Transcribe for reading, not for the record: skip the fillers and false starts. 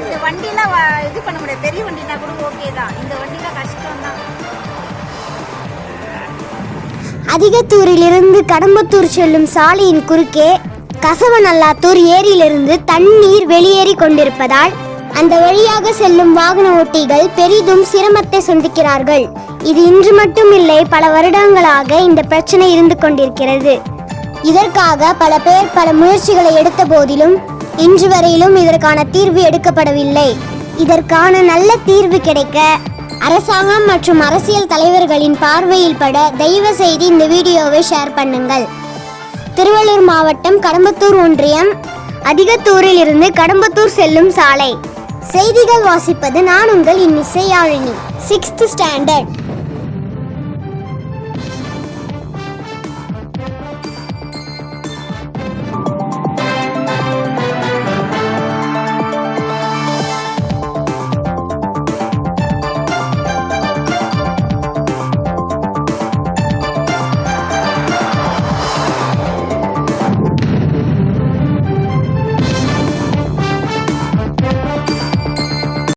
இந்த வண்டியில இது பண்ண முடியாது, பெரிய வண்டினா கூட ஓகே தான், இந்த வண்டியில கஷ்டம் தான். அதிகத்தூரிலிருந்து கடம்பத்தூர் செல்லும் சாலையின் குறுக்கே கசவநல்லாத்தூர் ஏரியிலிருந்து தண்ணீர் வெளியேறி கொண்டிருப்பதால் அந்த வழியாக செல்லும் வாகன ஓட்டிகள் பெரிதும் சிரமத்தை சந்திக்கிறார்கள். இது இன்று மட்டும் இல்லை, பல வருடங்களாக இந்த பிரச்சனை இருந்து கொண்டிருக்கிறது. இதற்காக பல பேர் பல முயற்சிகளை எடுத்த போதிலும் இன்று வரையிலும் இதற்கான தீர்வு எடுக்கப்படவில்லை. இதற்கான நல்ல தீர்வு கிடைக்க அரசாங்கம் மற்றும் அரசியல் தலைவர்களின் பார்வையில் பட தயவு செய்து இந்த வீடியோவை ஷேர் பண்ணுங்கள். திருவள்ளூர் மாவட்டம் கடம்பத்தூர் ஒன்றியம் அதிகத்தூரில் இருந்து கடம்பத்தூர் செல்லும் சாலை. செய்திகள் வாசிப்பது நான் உங்கள் இன்னிசை யாழினி. 6th standard.